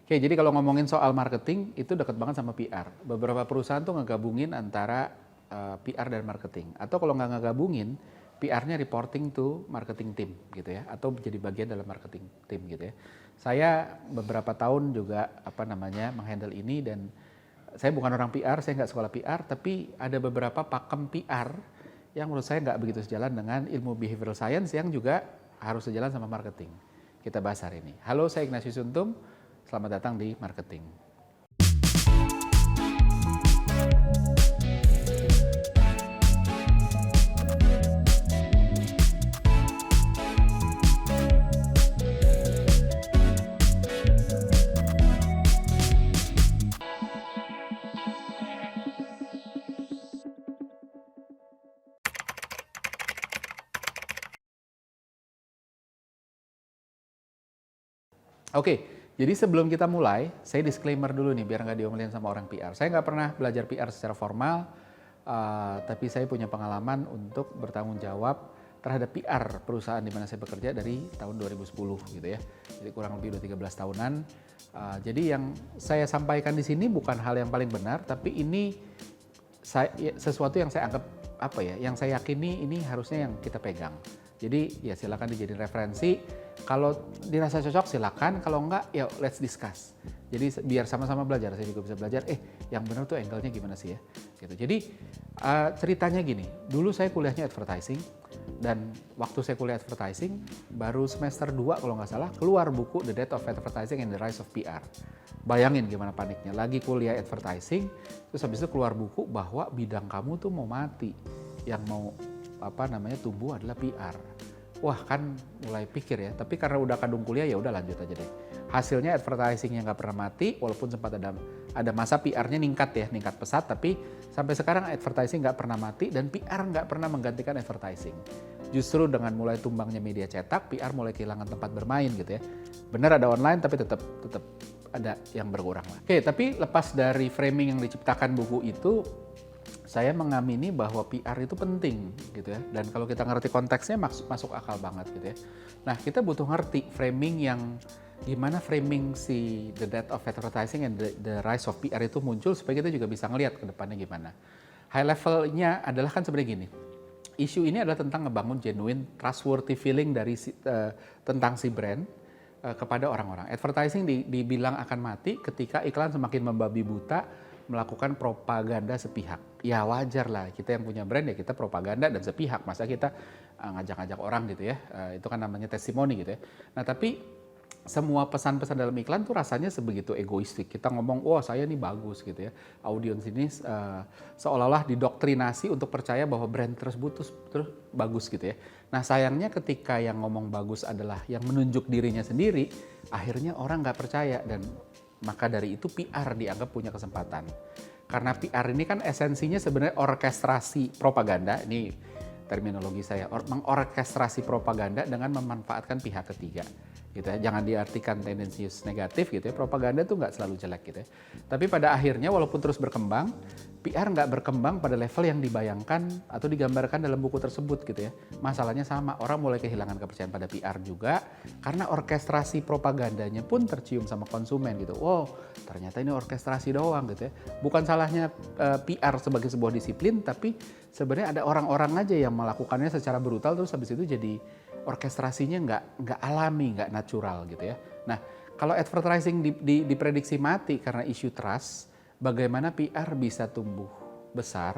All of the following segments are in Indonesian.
Oke, jadi kalau ngomongin soal marketing itu dekat banget sama PR. Beberapa perusahaan tuh ngegabungin antara PR dan marketing. Atau kalau nggak ngegabungin, PR-nya reporting to marketing team gitu ya, atau jadi bagian dalam marketing team gitu ya. Saya beberapa tahun juga menghandle ini dan saya bukan orang PR, saya nggak sekolah PR, tapi ada beberapa pakem PR yang menurut saya nggak begitu sejalan dengan ilmu behavioral science yang juga harus sejalan sama marketing. Kita bahas hari ini. Halo, saya Ignatius Untung. Selamat datang di Marketing. Oke, jadi sebelum kita mulai, saya disclaimer dulu nih biar nggak diomelin sama orang PR. Saya nggak pernah belajar PR secara formal, tapi saya punya pengalaman untuk bertanggung jawab terhadap PR perusahaan di mana saya bekerja dari tahun 2010 gitu ya. Jadi kurang lebih udah 13 tahunan. Jadi yang saya sampaikan di sini bukan hal yang paling benar, tapi ini sesuatu yang saya anggap yang saya yakini ini harusnya yang kita pegang. Jadi ya silakan dijadiin referensi. Kalau dirasa cocok silakan, kalau enggak ya let's discuss. Jadi biar sama-sama belajar, saya juga bisa belajar. Yang benar tuh angle-nya gimana sih ya? Gitu. Jadi ceritanya gini, dulu saya kuliahnya advertising dan waktu saya kuliah advertising baru semester 2 kalau nggak salah keluar buku The Death of Advertising and the Rise of PR. Bayangin gimana paniknya, lagi kuliah advertising, terus habis itu keluar buku bahwa bidang kamu tuh mau mati, yang mau tumbuh adalah PR. Wah kan mulai pikir ya, tapi karena udah kadung kuliah ya udah lanjut aja deh. Hasilnya advertisingnya nggak pernah mati, walaupun sempat ada masa PR-nya ningkat pesat, tapi sampai sekarang advertising nggak pernah mati dan PR nggak pernah menggantikan advertising. Justru dengan mulai tumbangnya media cetak, PR mulai kehilangan tempat bermain gitu ya. Benar ada online tapi tetap ada yang berkurang lah. Oke, tapi lepas dari framing yang diciptakan buku itu, saya mengamini bahwa PR itu penting gitu ya. Dan kalau kita ngerti konteksnya masuk akal banget gitu ya. Nah, kita butuh ngerti framing yang gimana framing si The Death of Advertising and the Rise of PR itu muncul supaya kita juga bisa ngelihat ke depannya gimana. High levelnya adalah kan sebenarnya gini. Isu ini adalah tentang ngebangun genuine trustworthy feeling dari tentang si brand kepada orang-orang. Advertising dibilang akan mati ketika iklan semakin membabi buta melakukan propaganda sepihak. Ya wajar lah, kita yang punya brand ya kita propaganda dan sepihak. Masa kita ngajak-ngajak orang gitu ya, itu kan namanya testimoni gitu ya. Nah tapi semua pesan-pesan dalam iklan tuh rasanya sebegitu egoistik. Kita ngomong, wah saya nih bagus gitu ya. Audiens ini seolah-olah didoktrinasi untuk percaya bahwa brand tersebut terus bagus gitu ya. Nah sayangnya ketika yang ngomong bagus adalah yang menunjuk dirinya sendiri, akhirnya orang nggak percaya dan maka dari itu PR dianggap punya kesempatan. Karena PR ini kan esensinya sebenarnya orkestrasi propaganda, ini terminologi saya, mengorkestrasi propaganda dengan memanfaatkan pihak ketiga. Gitu ya. Jangan diartikan tendensius negatif gitu ya, propaganda tuh nggak selalu jelek gitu ya. Tapi pada akhirnya walaupun terus berkembang, PR nggak berkembang pada level yang dibayangkan atau digambarkan dalam buku tersebut gitu ya. Masalahnya sama, orang mulai kehilangan kepercayaan pada PR juga karena orkestrasi propagandanya pun tercium sama konsumen gitu. Wow, ternyata ini orkestrasi doang gitu ya. Bukan salahnya PR sebagai sebuah disiplin, tapi sebenarnya ada orang-orang aja yang melakukannya secara brutal terus habis itu jadi orkestrasinya nggak alami, nggak natural gitu ya. Nah, kalau advertising diprediksi mati karena isu trust, bagaimana PR bisa tumbuh besar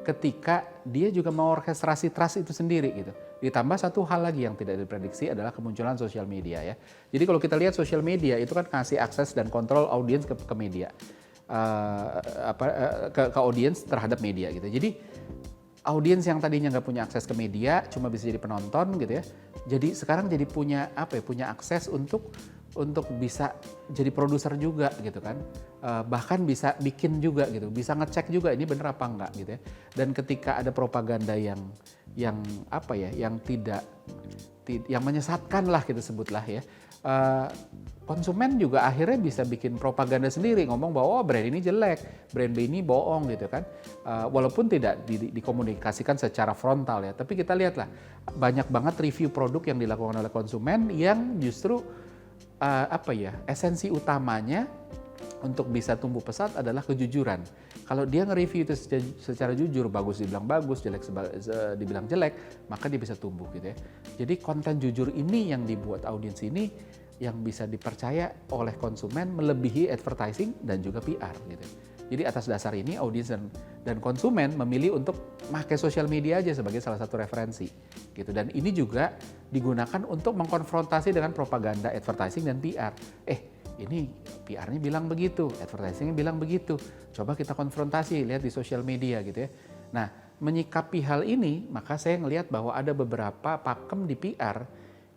ketika dia juga mau orkestrasi trust itu sendiri gitu. Ditambah satu hal lagi yang tidak diprediksi adalah kemunculan sosial media ya. Jadi kalau kita lihat sosial media itu kan kasih akses dan kontrol audiens ke media, ke audiens terhadap media gitu. Jadi audiens yang tadinya nggak punya akses ke media, cuma bisa jadi penonton gitu ya. Jadi sekarang jadi punya punya akses untuk bisa jadi produser juga gitu kan. Bahkan bisa bikin juga gitu, bisa ngecek juga ini bener apa enggak gitu ya. Dan ketika ada propaganda yang yang menyesatkan lah kita sebutlah ya. Konsumen juga akhirnya bisa bikin propaganda sendiri, ngomong bahwa brand ini jelek, brand B ini bohong gitu kan. Walaupun tidak dikomunikasikan secara frontal ya, tapi kita lihatlah banyak banget review produk yang dilakukan oleh konsumen yang justru esensi utamanya untuk bisa tumbuh pesat adalah kejujuran. Kalau dia nge-review itu secara jujur, bagus dibilang bagus, jelek dibilang jelek, maka dia bisa tumbuh gitu ya. Jadi konten jujur ini yang dibuat audiens ini yang bisa dipercaya oleh konsumen melebihi advertising dan juga PR gitu. Jadi atas dasar ini audiens dan konsumen memilih untuk pakai sosial media aja sebagai salah satu referensi gitu. Dan ini juga digunakan untuk mengkonfrontasi dengan propaganda advertising dan PR. Ini PR-nya bilang begitu, advertising-nya bilang begitu. Coba kita konfrontasi, lihat di sosial media gitu ya. Nah, menyikapi hal ini, maka saya ngelihat bahwa ada beberapa pakem di PR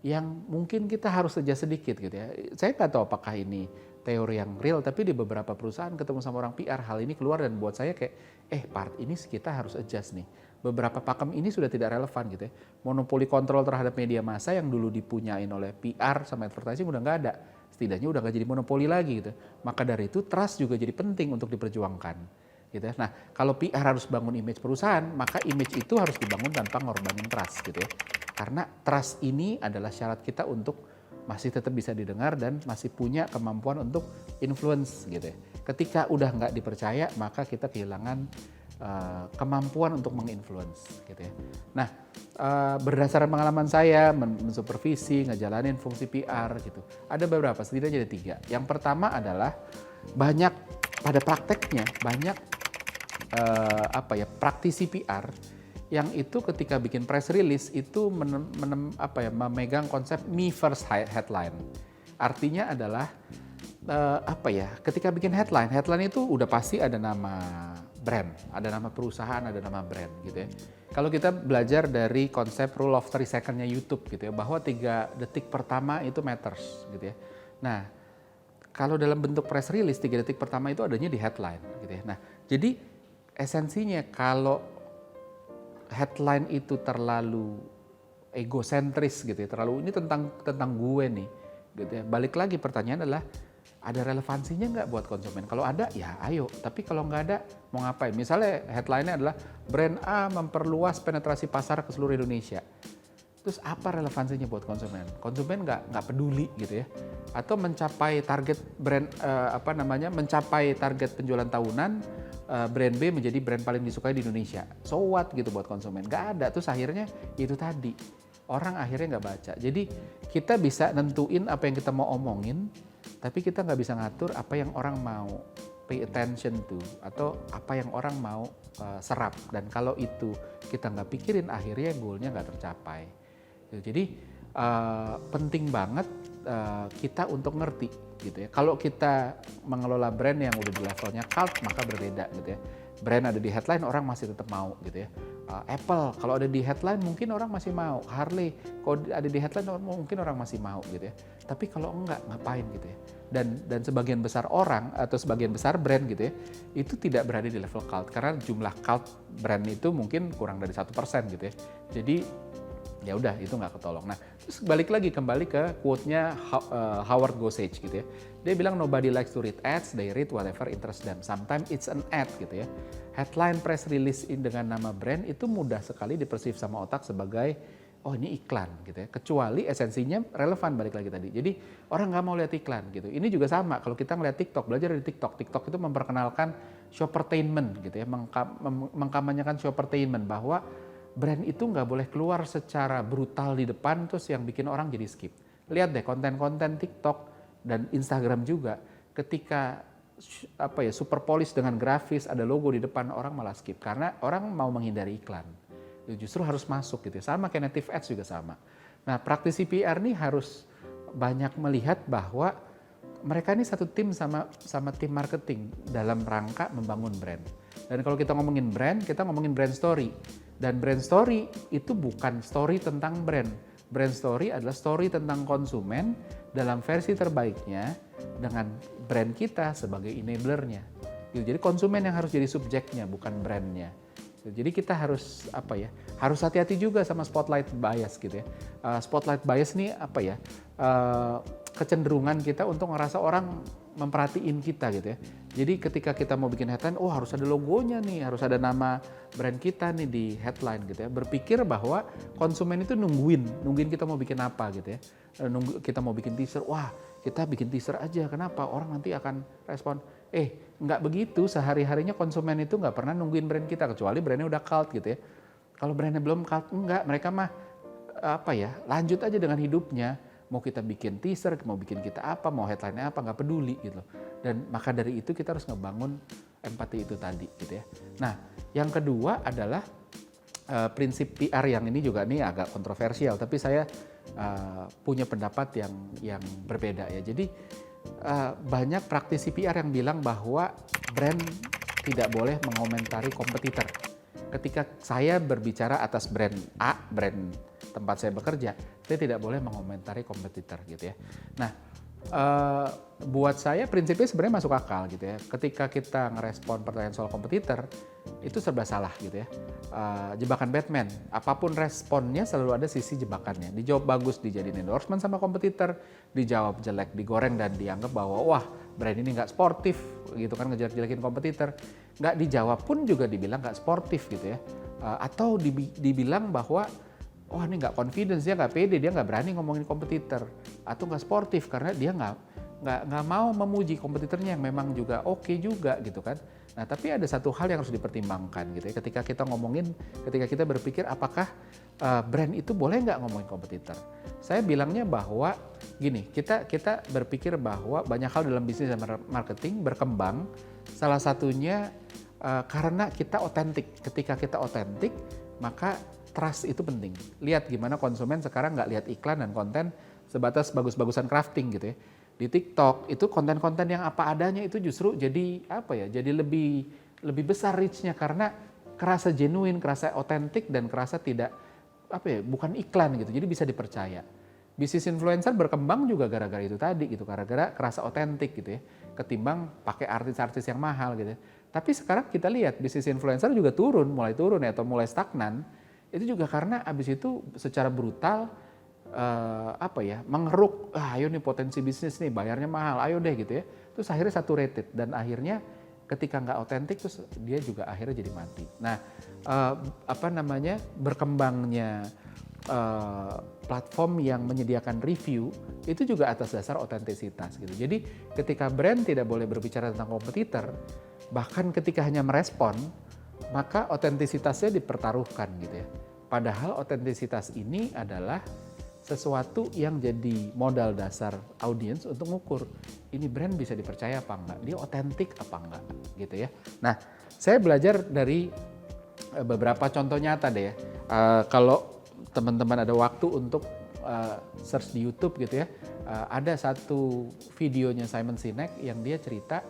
yang mungkin kita harus adjust sedikit gitu ya. Saya nggak tahu apakah ini teori yang real, tapi di beberapa perusahaan ketemu sama orang PR, hal ini keluar dan buat saya kayak, part ini kita harus adjust nih. Beberapa pakem ini sudah tidak relevan gitu ya. Monopoli kontrol terhadap media massa yang dulu dipunyain oleh PR sama advertising udah nggak ada. Setidaknya udah nggak jadi monopoli lagi gitu. Maka dari itu trust juga jadi penting untuk diperjuangkan. Gitu ya. Nah, kalau PR harus bangun image perusahaan, maka image itu harus dibangun tanpa ngorbanin trust gitu ya. Karena trust ini adalah syarat kita untuk masih tetap bisa didengar dan masih punya kemampuan untuk influence gitu ya. Ketika udah nggak dipercaya, maka kita kehilangan kemampuan untuk menginfluence gitu ya. Nah, berdasarkan pengalaman saya mensupervisi, ngejalanin fungsi PR gitu. Ada beberapa, setidaknya ada 3. Yang pertama adalah pada prakteknya banyak praktisi PR yang itu ketika bikin press release itu memegang konsep me first headline. Artinya adalah ketika bikin headline itu udah pasti ada nama brand, ada nama perusahaan, ada nama brand gitu ya. Kalau kita belajar dari konsep rule of 3 second-nya YouTube gitu ya, bahwa 3 detik pertama itu matters gitu ya. Nah, kalau dalam bentuk press release 3 detik pertama itu adanya di headline gitu ya. Nah, jadi esensinya kalau headline itu terlalu egosentris gitu ya, terlalu ini tentang gue nih gitu ya. Balik lagi pertanyaan adalah ada relevansinya nggak buat konsumen? Kalau ada ya ayo, tapi kalau nggak ada mau ngapain? Misalnya headline-nya adalah brand A memperluas penetrasi pasar ke seluruh Indonesia. Terus apa relevansinya buat konsumen? Konsumen nggak peduli gitu ya. Atau mencapai target mencapai target penjualan tahunan, brand B menjadi brand paling disukai di Indonesia. So what gitu buat konsumen? Nggak ada. Terus akhirnya itu tadi, orang akhirnya nggak baca. Jadi kita bisa nentuin apa yang kita mau omongin, tapi kita nggak bisa ngatur apa yang orang mau pay attention to atau apa yang orang mau serap. Dan kalau itu kita nggak pikirin, akhirnya goalnya nggak tercapai. Jadi penting banget kita untuk ngerti gitu ya. Kalau kita mengelola brand yang udah di levelnya cult, maka berbeda gitu ya. Brand ada di headline, orang masih tetap mau gitu ya. Apple kalau ada di headline mungkin orang masih mau. Harley kalau ada di headline mungkin orang masih mau gitu ya. Tapi kalau enggak, ngapain gitu ya. Dan sebagian besar orang atau sebagian besar brand gitu ya, itu tidak berada di level cult karena jumlah cult brand itu mungkin kurang dari 1% gitu ya. Jadi ya udah itu nggak ketolong. Nah, terus kembali ke quote-nya Howard Gossage gitu ya. Dia bilang nobody likes to read ads, they read whatever interests them. Sometimes it's an ad gitu ya. Headline press release dengan nama brand itu mudah sekali dipersif sama otak sebagai oh ini iklan gitu ya. Kecuali esensinya relevan, balik lagi tadi. Jadi orang nggak mau lihat iklan gitu. Ini juga sama kalau kita ngeliat TikTok, belajar dari TikTok. TikTok itu memperkenalkan shoppertainment gitu ya, mengkampanyekan shoppertainment bahwa brand itu nggak boleh keluar secara brutal di depan terus yang bikin orang jadi skip. Lihat deh konten-konten TikTok dan Instagram juga ketika super polish dengan grafis ada logo di depan, orang malah skip karena orang mau menghindari iklan. Justru harus masuk gitu. Sama kayak native ads juga sama. Nah, praktisi PR nih harus banyak melihat bahwa mereka ini satu tim sama tim marketing dalam rangka membangun brand. Dan kalau kita ngomongin brand, kita ngomongin brand story. Dan brand story itu bukan story tentang brand. Brand story adalah story tentang konsumen dalam versi terbaiknya dengan brand kita sebagai enablernya. Jadi konsumen yang harus jadi subjeknya, bukan brandnya. Jadi kita harus harus hati-hati juga sama spotlight bias gitu ya. Spotlight bias nih kecenderungan kita untuk ngerasa orang memperhatiin kita gitu ya. Jadi ketika kita mau bikin headline, harus ada logonya nih, harus ada nama brand kita nih di headline gitu ya. Berpikir bahwa konsumen itu nungguin kita mau bikin apa gitu ya. Kita mau bikin teaser, kita bikin teaser aja, kenapa? Orang nanti akan respon. Nggak begitu, sehari-harinya konsumen itu nggak pernah nungguin brand kita, kecuali brandnya udah cult gitu ya. Kalau brandnya belum cult, enggak, mereka mah lanjut aja dengan hidupnya. Mau kita bikin teaser, mau bikin kita apa, mau headline-nya apa, nggak peduli gitu. Dan maka dari itu kita harus ngebangun empati itu tadi gitu ya. Nah, yang kedua adalah prinsip PR yang ini juga nih agak kontroversial, tapi saya punya pendapat yang berbeda ya. Jadi banyak praktisi PR yang bilang bahwa brand tidak boleh mengomentari kompetitor. Ketika saya berbicara atas brand A, brand tempat saya bekerja, saya tidak boleh mengomentari kompetitor gitu ya. Nah, buat saya prinsipnya sebenarnya masuk akal gitu ya. Ketika kita ngerespon pertanyaan soal kompetitor, itu serba salah gitu ya. Jebakan Batman, apapun responnya selalu ada sisi jebakannya. Dijawab bagus dijadiin endorsement sama kompetitor, dijawab jelek digoreng dan dianggap bahwa wah brand ini nggak sportif gitu kan, ngejelek-jelekin kompetitor. Nggak dijawab pun juga dibilang nggak sportif gitu ya. Atau dibilang bahwa wah ini nggak confidence, dia nggak pede, dia nggak berani ngomongin kompetitor. Atau nggak sportif karena dia nggak mau memuji kompetitornya yang memang juga oke juga gitu kan. Nah tapi ada satu hal yang harus dipertimbangkan gitu ya. Ketika kita berpikir apakah brand itu boleh nggak ngomongin kompetitor. Saya bilangnya bahwa gini, kita berpikir bahwa banyak hal dalam bisnis dan marketing berkembang. Salah satunya karena kita otentik. Ketika kita otentik, maka trust itu penting. Lihat gimana konsumen sekarang nggak lihat iklan dan konten sebatas bagus-bagusan crafting gitu ya. Di TikTok itu konten-konten yang apa adanya itu justru jadi jadi lebih besar reach-nya karena kerasa genuine, kerasa otentik dan kerasa tidak bukan iklan gitu. Jadi bisa dipercaya. Bisnis influencer berkembang juga gara-gara itu tadi gitu, gara-gara kerasa otentik gitu ya. Ketimbang pakai artis-artis yang mahal gitu ya. Tapi sekarang kita lihat bisnis influencer juga mulai turun ya, atau mulai stagnan. Itu juga karena abis itu secara brutal mengeruk, ayo nih potensi bisnis nih, bayarnya mahal, ayo deh gitu ya. Terus akhirnya saturated dan akhirnya ketika nggak otentik terus dia juga akhirnya jadi mati. Nah, berkembangnya platform yang menyediakan review itu juga atas dasar otentisitas gitu. Jadi ketika brand tidak boleh berbicara tentang kompetitor, bahkan ketika hanya merespon, maka otentisitasnya dipertaruhkan gitu ya. Padahal otentisitas ini adalah sesuatu yang jadi modal dasar audiens untuk mengukur ini brand bisa dipercaya apa enggak, dia otentik apa enggak gitu ya. Nah, saya belajar dari beberapa contoh nyata deh ya. Kalau teman-teman ada waktu untuk search di YouTube gitu ya, ada satu videonya Simon Sinek yang dia cerita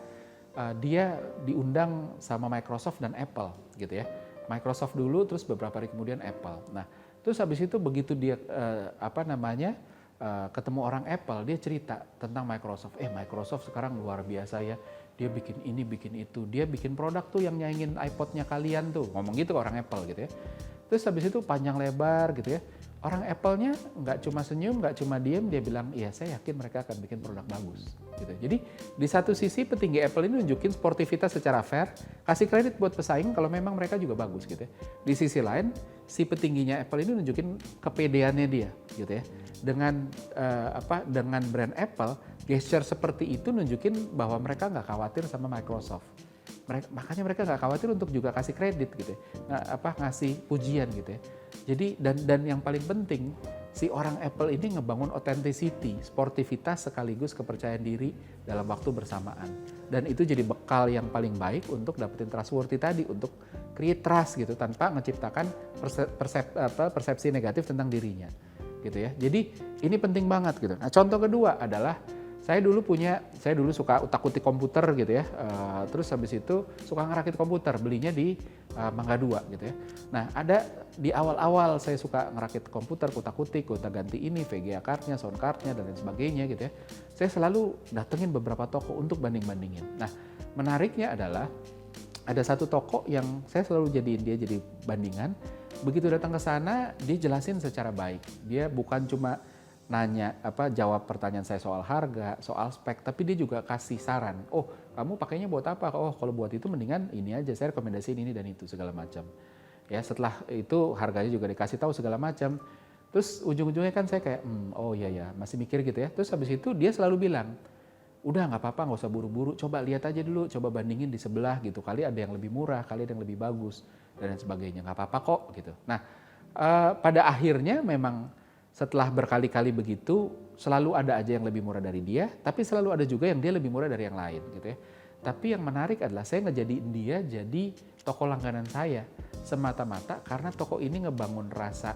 dia diundang sama Microsoft dan Apple gitu ya. Microsoft dulu, terus beberapa hari kemudian Apple. Nah, terus habis itu begitu dia ketemu orang Apple, dia cerita tentang Microsoft. Microsoft sekarang luar biasa ya. Dia bikin ini, bikin itu. Dia bikin produk tuh yang nyaingin iPod-nya kalian tuh. Ngomong gitu ke orang Apple gitu ya. Terus habis itu panjang lebar gitu ya. Orang Apple-nya nggak cuma senyum, nggak cuma diem, dia bilang, iya saya yakin mereka akan bikin produk bagus. Gitu. Jadi di satu sisi petinggi Apple ini nunjukin sportivitas secara fair, kasih kredit buat pesaing kalau memang mereka juga bagus gitu ya. Di sisi lain, si petingginya Apple ini nunjukin kepedeannya dia gitu ya. Dengan brand Apple, gesture seperti itu nunjukin bahwa mereka nggak khawatir sama Microsoft. Makanya mereka nggak khawatir untuk juga kasih kredit gitu ya, ngasih pujian gitu ya. Jadi dan yang paling penting si orang Apple ini ngebangun authenticity, sportivitas sekaligus kepercayaan diri dalam waktu bersamaan. Dan itu jadi bekal yang paling baik untuk dapetin trustworthy tadi, untuk create trust gitu tanpa menciptakan persepsi negatif tentang dirinya gitu ya. Jadi ini penting banget gitu. Nah, contoh kedua adalah saya dulu suka utak-utik komputer gitu ya, terus habis itu suka ngerakit komputer, belinya di Mangga 2 gitu ya. Nah ada di awal-awal saya suka ngerakit komputer, kutak-kutik, ganti ini, VGA cardnya, sound cardnya dan lain sebagainya gitu ya. Saya selalu datengin beberapa toko untuk banding-bandingin. Nah menariknya adalah ada satu toko yang saya selalu jadiin dia jadi bandingan. Begitu datang ke sana, dia jelasin secara baik. Dia bukan cuma jawab pertanyaan saya soal harga, soal spek, tapi dia juga kasih saran. Oh, kamu pakainya buat apa? Oh, kalau buat itu mendingan ini aja, saya rekomendasiin ini dan itu segala macam. Ya, setelah itu harganya juga dikasih tahu segala macam. Terus ujung-ujungnya kan saya kayak, oh iya ya, masih mikir gitu ya. Terus habis itu dia selalu bilang, udah nggak apa-apa, nggak usah buru-buru, coba lihat aja dulu, coba bandingin di sebelah gitu, kali ada yang lebih murah, kali ada yang lebih bagus, dan lain sebagainya, nggak apa-apa kok gitu. Nah, pada akhirnya memang setelah berkali-kali begitu, selalu ada aja yang lebih murah dari dia, tapi selalu ada juga yang dia lebih murah dari yang lain gitu ya. Tapi yang menarik adalah saya ngejadiin dia jadi toko langganan saya semata-mata karena toko ini ngebangun rasa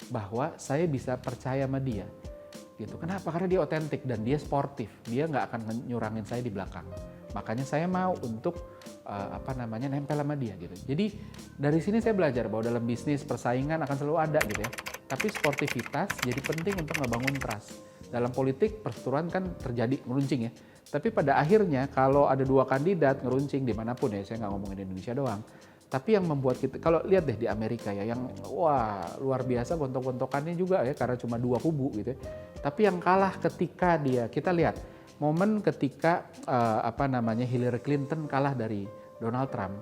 bahwa saya bisa percaya sama dia gitu. Kenapa? Karena dia otentik dan dia sportif, dia nggak akan nyurangin saya di belakang. Makanya saya mau untuk nempel sama dia gitu. Jadi dari sini saya belajar bahwa dalam bisnis persaingan akan selalu ada gitu ya. Tapi sportivitas jadi penting untuk ngebangun trust. Dalam politik perseteruan kan terjadi ngeruncing ya. Tapi pada akhirnya kalau ada dua kandidat ngeruncing dimanapun ya, saya nggak ngomongin di Indonesia doang. Tapi yang membuat kita, kalau lihat deh di Amerika ya, yang wah luar biasa gontok-gontokannya juga ya karena cuma dua kubu gitu ya. Tapi yang kalah ketika kita lihat momen ketika Hillary Clinton kalah dari Donald Trump.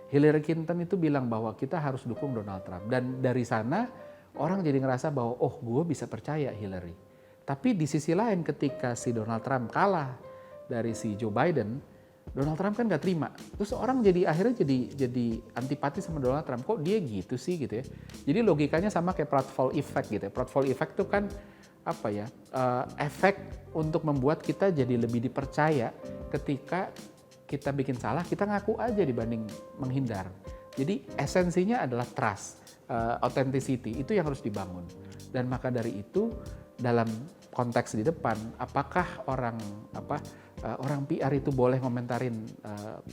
Hillary Clinton itu bilang bahwa kita harus dukung Donald Trump. Dan dari sana orang jadi ngerasa bahwa oh gue bisa percaya Hillary. Tapi di sisi lain ketika si Donald Trump kalah dari si Joe Biden, Donald Trump kan gak terima. Terus orang akhirnya jadi antipati sama Donald Trump. Kok dia gitu sih gitu ya. Jadi logikanya sama kayak Pratfall Effect gitu ya. Pratfall Effect itu kan efek untuk membuat kita jadi lebih dipercaya ketika kita bikin salah, kita ngaku aja dibanding menghindar. Jadi esensinya adalah trust, authenticity, itu yang harus dibangun. Dan maka dari itu dalam konteks di depan, apakah orang PR itu boleh komentarin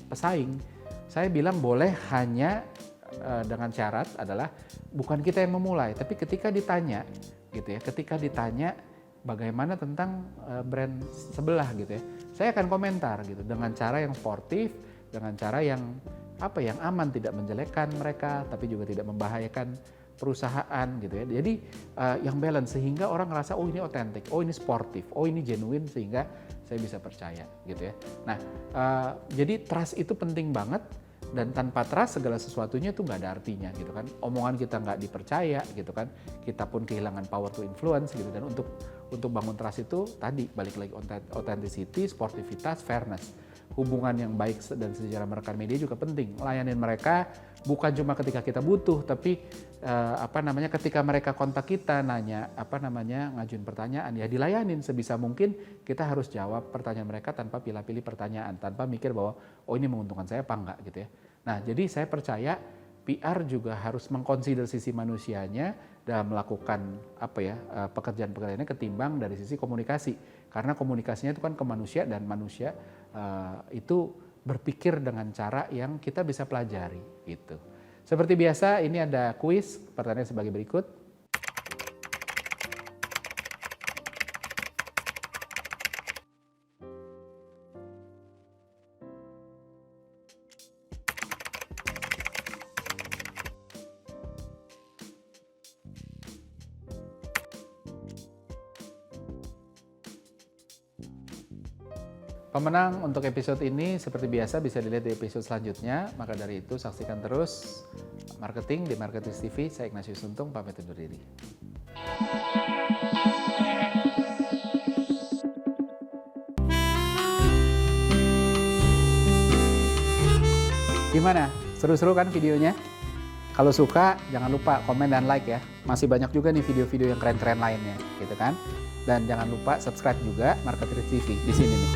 pesaing? Saya bilang boleh, hanya dengan syarat adalah bukan kita yang memulai, tapi ketika ditanya gitu ya, ketika ditanya bagaimana tentang brand sebelah gitu ya, saya akan komentar gitu dengan cara yang sportif, dengan cara yang aman, tidak menjelekkan mereka tapi juga tidak membahayakan perusahaan gitu ya. Jadi yang balance sehingga orang ngerasa oh ini otentik, oh ini sportif, oh ini genuine, sehingga saya bisa percaya gitu ya. Nah, jadi trust itu penting banget, dan tanpa trust segala sesuatunya itu nggak ada artinya gitu kan. Omongan kita nggak dipercaya gitu kan, kita pun kehilangan power to influence gitu. Dan untuk bangun trust itu tadi balik lagi authenticity, sportivitas, fairness. Hubungan yang baik dan sejarah merekan media juga penting. Layanin mereka bukan cuma ketika kita butuh, tapi ketika mereka kontak kita nanya ngajuin pertanyaan, ya dilayanin sebisa mungkin. Kita harus jawab pertanyaan mereka tanpa pilih-pilih pertanyaan, tanpa mikir bahwa oh ini menguntungkan saya apa enggak gitu ya. Nah, jadi saya percaya PR juga harus mengkonsider sisi manusianya dalam melakukan pekerjaan-pekerjaannya ketimbang dari sisi komunikasi. Karena komunikasinya itu kan ke manusia, dan manusia itu berpikir dengan cara yang kita bisa pelajari gitu. Seperti biasa, ini ada kuis, pertanyaan sebagai berikut. Pemenang untuk episode ini seperti biasa bisa dilihat di episode selanjutnya. Maka dari itu saksikan terus Marketing di Marketers TV. Saya Ignatius Untung, pamit undur diri. Gimana? Seru-seru kan videonya? Kalau suka jangan lupa komen dan like ya. Masih banyak juga nih video-video yang keren-keren lainnya gitu kan. Dan jangan lupa subscribe juga Marketers TV di sini nih.